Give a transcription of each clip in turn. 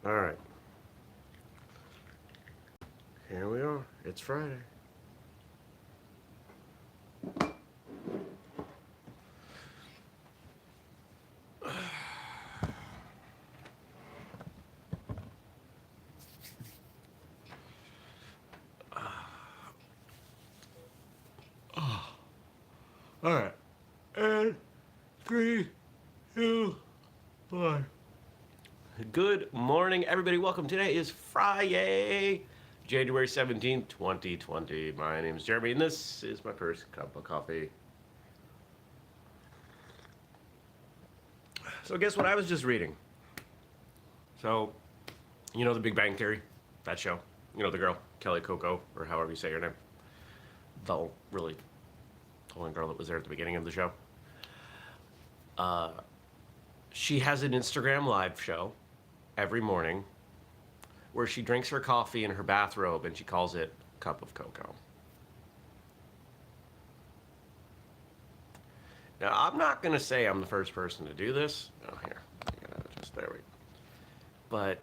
All right. Here we are. It's Friday. All right. And 3, 2, 1. Good morning, everybody. Welcome. Today is Friday, January 17th, 2020. My name is Jeremy, and this is my first cup of coffee. So guess what I was just reading? So, you know The Big Bang Theory? That show? You know the girl, Kelly Coco, or however you say her name? The really only girl that was there at the beginning of the show. She has an Instagram live show every morning where she drinks her coffee in her bathrobe and she calls it Cup of Cocoa. Now, I'm not going to say I'm the first person to do this. Oh, here. Just there we go. But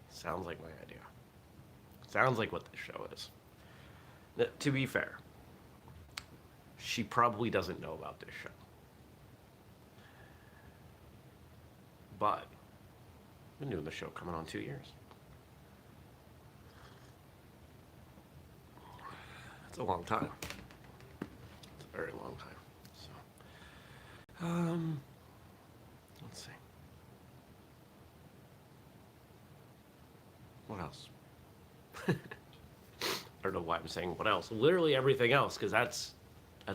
sounds like my idea. Sounds like what this show is. Now, to be fair, she probably doesn't know about this show. But I've been doing the show coming on 2 years. It's a long time. It's a very long time. So, let's see. What else? I don't know why I'm saying what else. Literally everything else, because that's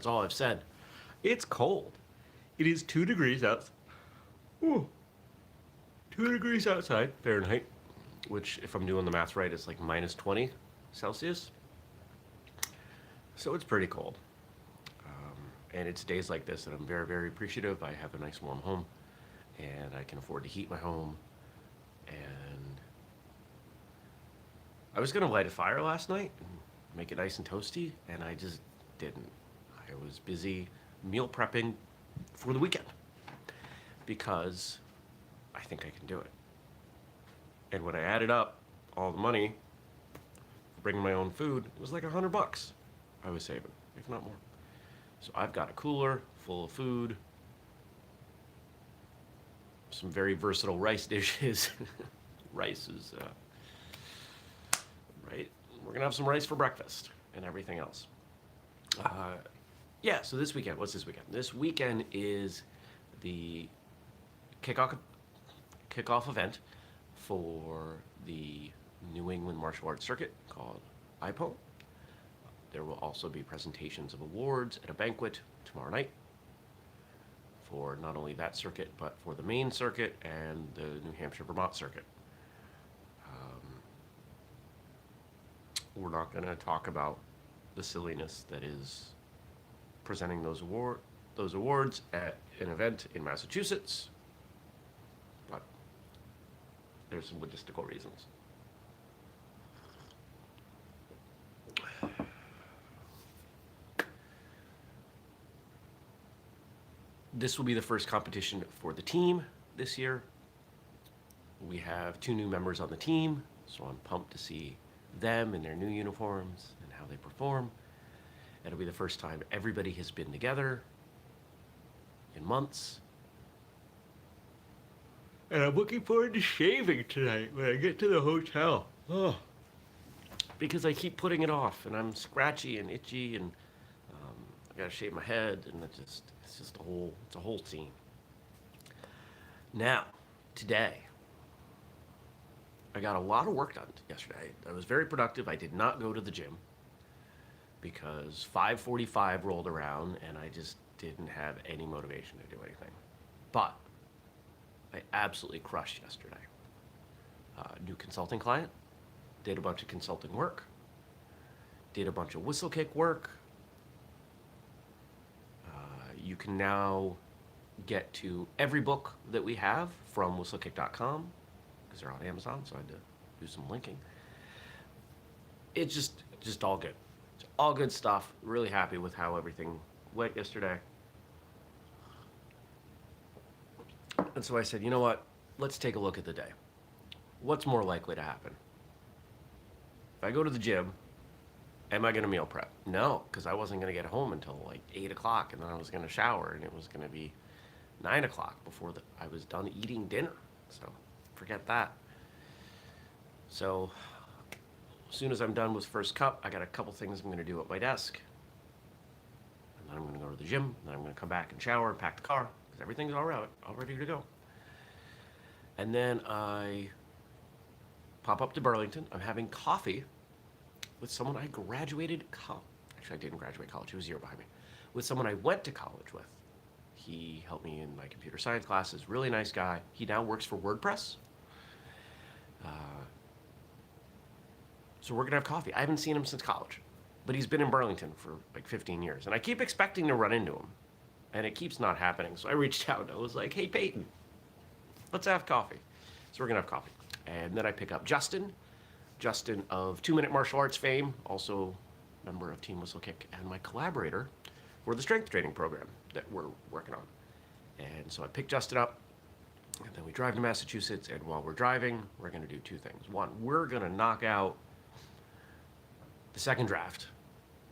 all I've said. It's cold. It is 2 degrees out. Ooh. 2 degrees outside, Fahrenheit, which, if I'm doing the math right, is like minus 20 Celsius. So it's pretty cold. And it's days like this that I'm very, very appreciative. I have a nice warm home, and I can afford to heat my home. And I was going to light a fire last night and make it nice and toasty, and I just didn't. I was busy meal prepping for the weekend because I think I can do it. And when I added up all the money for bringing my own food, it was like $100 I was saving, if not more. So I've got a cooler full of food, some very versatile rice dishes. Rice is, right? We're gonna have some rice for breakfast and everything else. Yeah, so this weekend, what's this weekend? This weekend is the kickoff event for the New England Martial Arts Circuit called IPO. There will also be presentations of awards at a banquet tomorrow night for not only that circuit, but for the Maine circuit and the New Hampshire Vermont circuit. We're not going to talk about the silliness that is presenting those awards at an event in Massachusetts, but there's some logistical reasons. This will be the first competition for the team this year. We have 2 new members on the team, so I'm pumped to see them in their new uniforms and how they perform. It'll be the first time everybody has been together in months. And I'm looking forward to shaving tonight when I get to the hotel. Oh. Because I keep putting it off, and I'm scratchy and itchy, and I gotta shave my head, and it's just a whole scene. Now, today, I got a lot of work done yesterday. I was very productive. I did not go to the gym because 5:45 rolled around and I just didn't have any motivation to do anything. But I absolutely crushed yesterday. New consulting client, did a bunch of consulting work, did a bunch of whistlekick work. You can now get to every book that we have from whistlekick.com because they're on Amazon, so I had to do some linking. It's just all good. It's all good stuff. Really happy with how everything went yesterday. And so I said, you know what? Let's take a look at the day. What's more likely to happen? If I go to the gym, am I going to meal prep? No, because I wasn't going to get home until like 8 o'clock, and then I was going to shower, and it was going to be 9 o'clock before I was done eating dinner. So forget that. So as soon as I'm done with first cup, I got a couple things I'm going to do at my desk. And then I'm going to go to the gym. Then I'm going to come back and shower and pack the car because everything's all right, all ready to go. And then I pop up to Burlington. I'm having coffee with someone I graduated college. Actually, I didn't graduate college. He was a year behind me. With someone I went to college with. He helped me in my computer science classes. Really nice guy. He now works for WordPress. So we're going to have coffee. I haven't seen him since college. But he's been in Burlington for like 15 years. And I keep expecting to run into him. And it keeps not happening. So I reached out and I was like, hey, Peyton, let's have coffee. So we're going to have coffee. And then I pick up Justin. Justin of 2 Minute Martial Arts fame, also member of Team Whistlekick, and my collaborator for the strength training program that we're working on. And so I pick Justin up, and then we drive to Massachusetts, and while we're driving, we're going to do two things. One, we're going to knock out the second draft,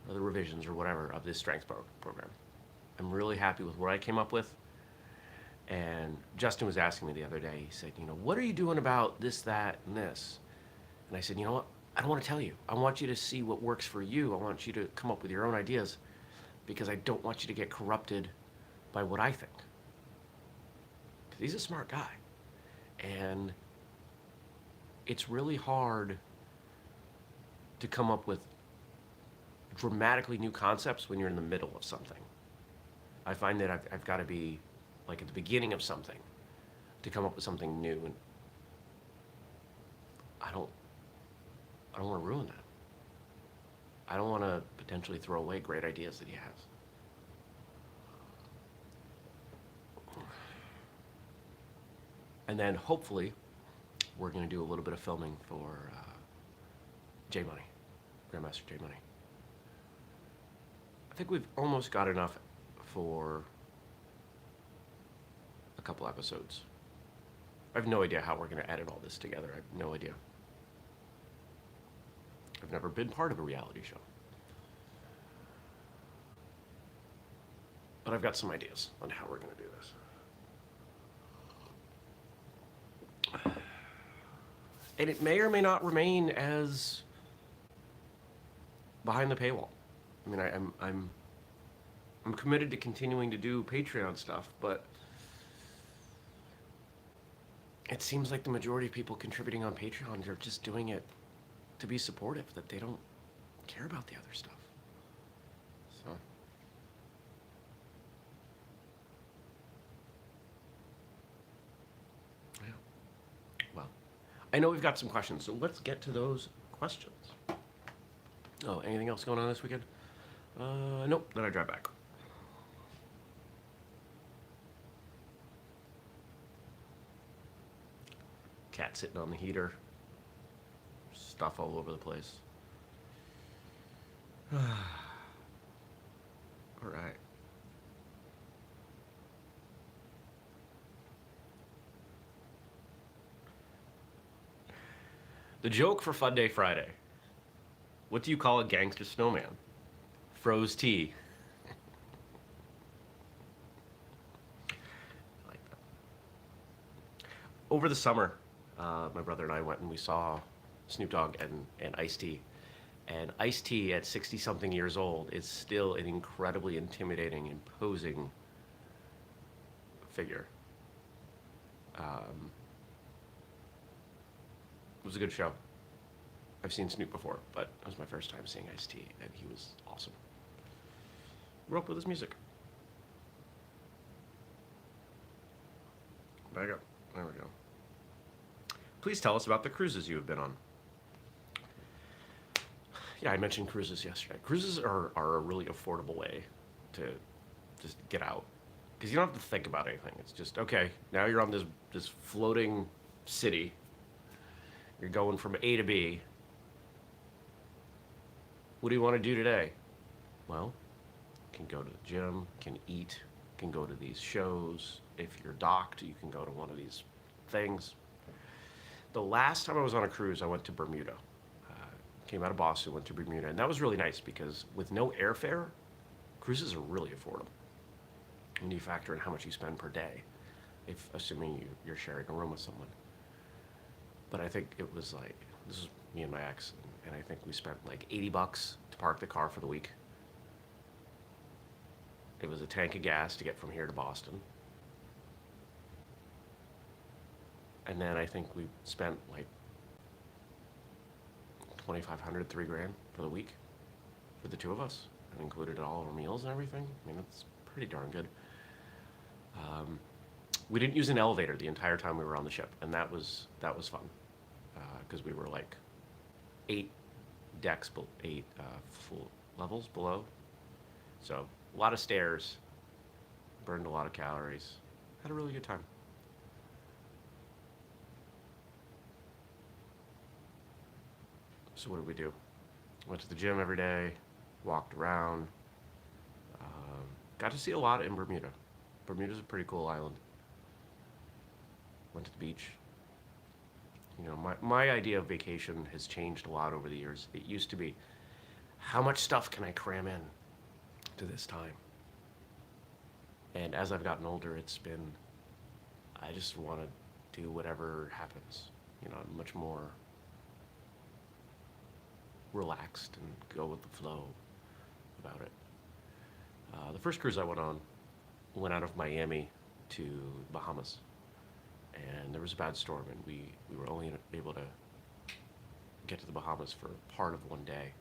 or the revisions, or whatever, of this strength program. I'm really happy with what I came up with. And Justin was asking me the other day, he said, you know, what are you doing about this, that, and this? And I said, you know what? I don't want to tell you. I want you to see what works for you. I want you to come up with your own ideas because I don't want you to get corrupted by what I think. Because he's a smart guy. And it's really hard to come up with dramatically new concepts when you're in the middle of something. I find that I've got to be like at the beginning of something to come up with something new. And I don't want to ruin that. I don't want to potentially throw away great ideas that he has. And then hopefully we're going to do a little bit of filming for J Money, Grandmaster J Money. I think we've almost got enough for a couple episodes. I have no idea how we're going to edit all this together. I have no idea. I've never been part of a reality show. But I've got some ideas on how we're going to do this. And it may or may not remain as behind the paywall. I mean, I'm committed to continuing to do Patreon stuff, but it seems like the majority of people contributing on Patreon are just doing it to be supportive, that they don't care about the other stuff. So yeah. Well, I know we've got some questions, so let's get to those questions. Oh, anything else going on this weekend? Nope, then I drive back. Cat sitting on the heater. Stuff all over the place. All right. The joke for Funday Friday. What do you call a gangster snowman? Froze tea. I like that. Over the summer, my brother and I went and we saw Snoop Dogg and Ice-T. And Ice-T at 60-something years old is still an incredibly intimidating, imposing figure. It was a good show. I've seen Snoop before, but it was my first time seeing Ice-T, and he was awesome. Grew up with his music. Back up. There we go. Please tell us about the cruises you have been on. Yeah, I mentioned cruises yesterday. Cruises are a really affordable way to just get out. Because you don't have to think about anything. It's just, okay, now you're on this floating city. You're going from A to B. What do you want to do today? Well, you can go to the gym, can eat, can go to these shows. If you're docked, you can go to one of these things. The last time I was on a cruise, I went to Bermuda. Came out of Boston, went to Bermuda, and that was really nice because with no airfare, cruises are really affordable when you factor in how much you spend per day, if assuming you're sharing a room with someone. But I think it was like, this was me and my ex, and I think we spent like $80 to park the car for the week. It was a tank of gas to get from here to Boston. And then I think we spent like 2,500, $3,000 for the week for the two of us. And included all our meals and everything. I mean, that's pretty darn good. We didn't use an elevator the entire time we were on the ship, and that was fun because we were like 8 decks, 8 full levels below. So a lot of stairs, burned a lot of calories, had a really good time. So what did we do? Went to the gym every day, walked around, got to see a lot in Bermuda. Bermuda's a pretty cool island. Went to the beach. You know, my idea of vacation has changed a lot over the years. It used to be, how much stuff can I cram in to this time? And as I've gotten older, it's been, I just want to do whatever happens. You know, I'm much more relaxed and go with the flow about it. The first cruise I went on went out of Miami to Bahamas, and there was a bad storm, and we were only able to get to the Bahamas for part of one day.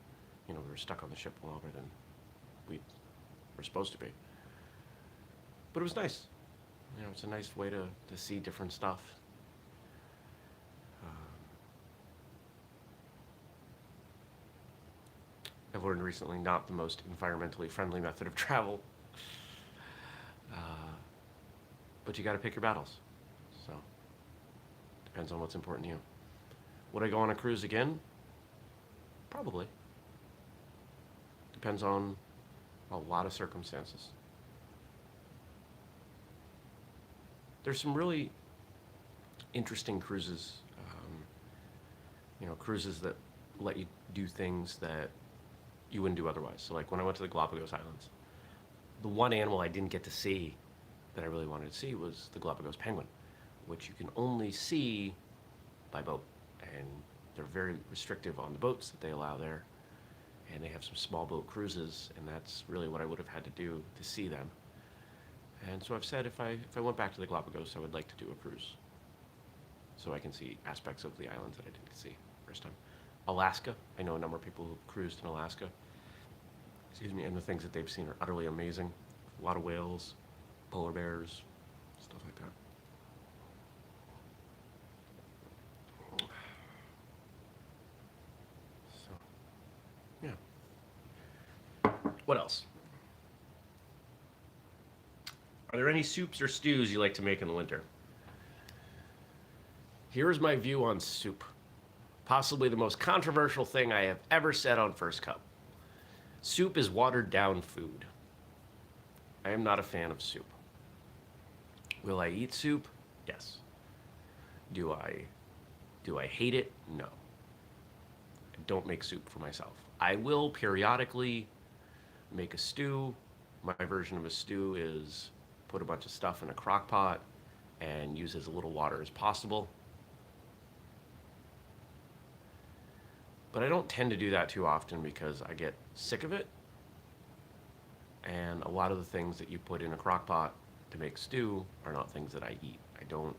You know, we were stuck on the ship longer than we were supposed to be. But it was nice. You know, it's a nice way to see different stuff. I've learned recently not the most environmentally friendly method of travel. But you got to pick your battles. So, depends on what's important to you. Would I go on a cruise again? Probably. Depends on a lot of circumstances. There's some really interesting cruises. You know, cruises that let you do things that you wouldn't do otherwise. So like when I went to the Galapagos Islands, the one animal I didn't get to see that I really wanted to see was the Galapagos penguin, which you can only see by boat. And they're very restrictive on the boats that they allow there. And they have some small boat cruises, and that's really what I would have had to do to see them. And so I've said if I went back to the Galapagos, I would like to do a cruise so I can see aspects of the islands that I didn't see first time. Alaska, I know a number of people who've cruised in Alaska. Excuse me, and the things that they've seen are utterly amazing. A lot of whales, polar bears, stuff like that. So, yeah. What else? Are there any soups or stews you like to make in the winter? Here is my view on soup. Possibly the most controversial thing I have ever said on First Cup. Soup is watered down food. I am not a fan of soup. Will I eat soup? Yes. Do I hate it? No. I don't make soup for myself. I will periodically make a stew. My version of a stew is put a bunch of stuff in a crock pot and use as little water as possible. But I don't tend to do that too often because I get sick of it. And a lot of the things that you put in a crock pot to make stew are not things that I eat. I don't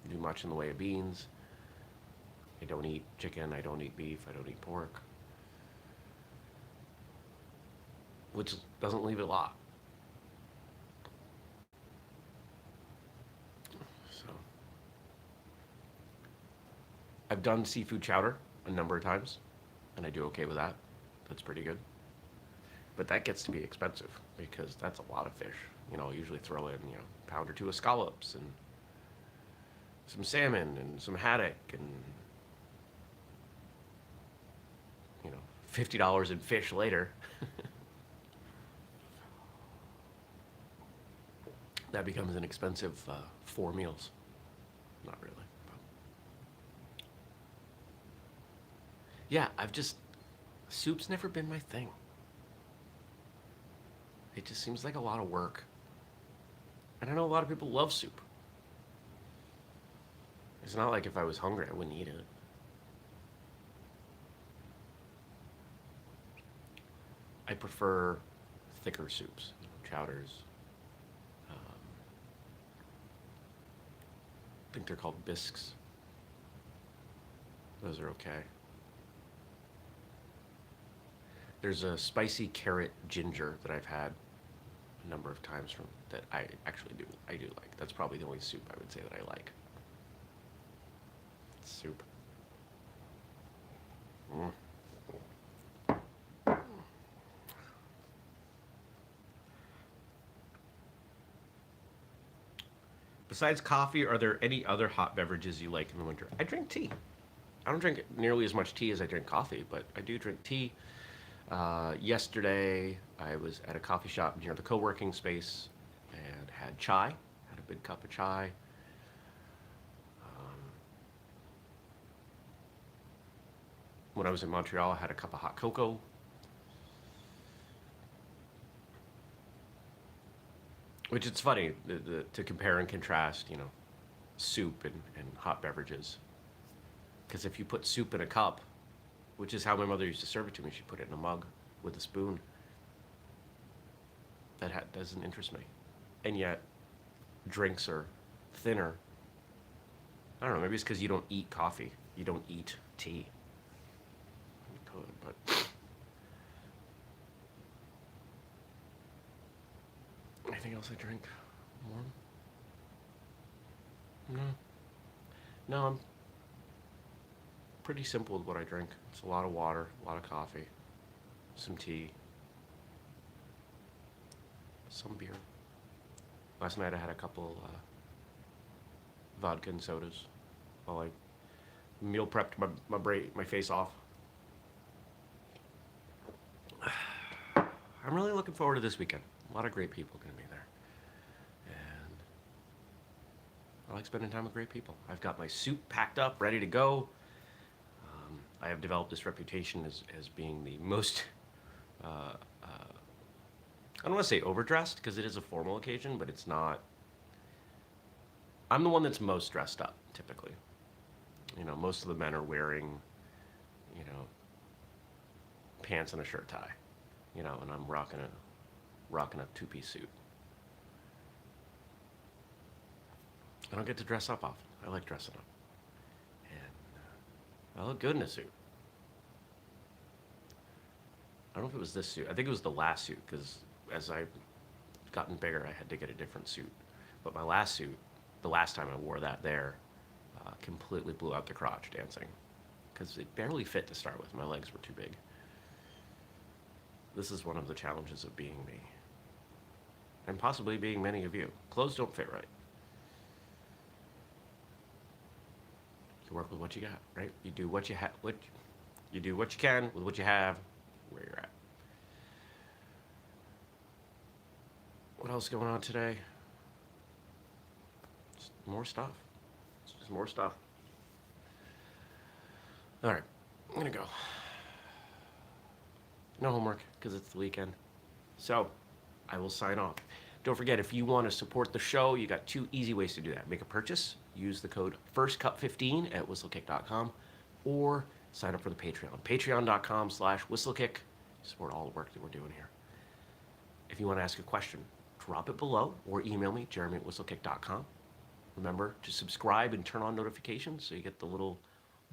do much in the way of beans. I don't eat chicken. I don't eat beef. I don't eat pork. Which doesn't leave a lot. So, I've done seafood chowder a number of times, and I do okay with that. That's pretty good. But that gets to be expensive because that's a lot of fish. You know, I usually throw in, a pound or two of scallops and some salmon and some haddock and, $50 in fish later. That becomes an expensive 4 meals. Not really. But yeah, soup's never been my thing. It just seems like a lot of work. And I know a lot of people love soup. It's not like if I was hungry, I wouldn't eat it. I prefer thicker soups, chowders. I think they're called bisques. Those are okay. There's a spicy carrot ginger that I've had a number of times from that I actually do. I do like. That's probably the only soup I would say that I like. Soup. Mm. Besides coffee, are there any other hot beverages you like in the winter? I drink tea. I don't drink nearly as much tea as I drink coffee, but I do drink tea. Yesterday, I was at a coffee shop near the co-working space and had chai. Had a big cup of chai. Um, when I was in Montreal, I had a cup of hot cocoa. Which it's funny to compare and contrast, soup and hot beverages. Because if you put soup in a cup, which is how my mother used to serve it to me, she'd put it in a mug with a spoon. Doesn't interest me. And yet, drinks are thinner. I don't know, maybe it's because you don't eat coffee. You don't eat tea. You could, but anything else I drink? Warm? No. No, I'm pretty simple with what I drink. It's a lot of water, a lot of coffee, some tea, some beer. Last night I had a couple vodka and sodas while I meal prepped my face off. I'm really looking forward to this weekend. A lot of great people going to be there. And I like spending time with great people. I've got my suit packed up, ready to go. I have developed this reputation as being the most, I don't want to say overdressed, because it is a formal occasion, but it's not. I'm the one that's most dressed up, typically. Most of the men are wearing, pants and a shirt tie, and I'm rocking a two-piece suit. I don't get to dress up often. I like dressing up. And I look good in a suit. I don't know if it was this suit. I think it was the last suit, because as I've gotten bigger, I had to get a different suit. But my last suit, the last time I wore that there, completely blew out the crotch dancing. Because it barely fit to start with. My legs were too big. This is one of the challenges of being me. And possibly being many of you. Clothes don't fit right. You work with what you got, right? You do what you have. You do what you can with what you have, where you're at. What else is going on today? Just more stuff. It's just more stuff. All right, I'm gonna go. No homework because it's the weekend. So I will sign off. Don't forget, if you want to support the show, you got 2 easy ways to do that. Make a purchase, use the code FIRSTCUP15 at whistlekick.com, or sign up for the Patreon. Patreon.com/whistlekick. Support all the work that we're doing here. If you want to ask a question, drop it below or email me, jeremy@whistlekick.com. Remember to subscribe and turn on notifications so you get the little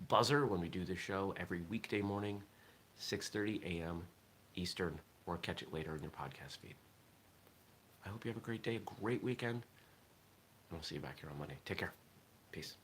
buzzer when we do the show every weekday morning, 6:30 a.m. Eastern, or catch it later in your podcast feed. I hope you have a great day, a great weekend, and I'll see you back here on Monday. Take care. Peace.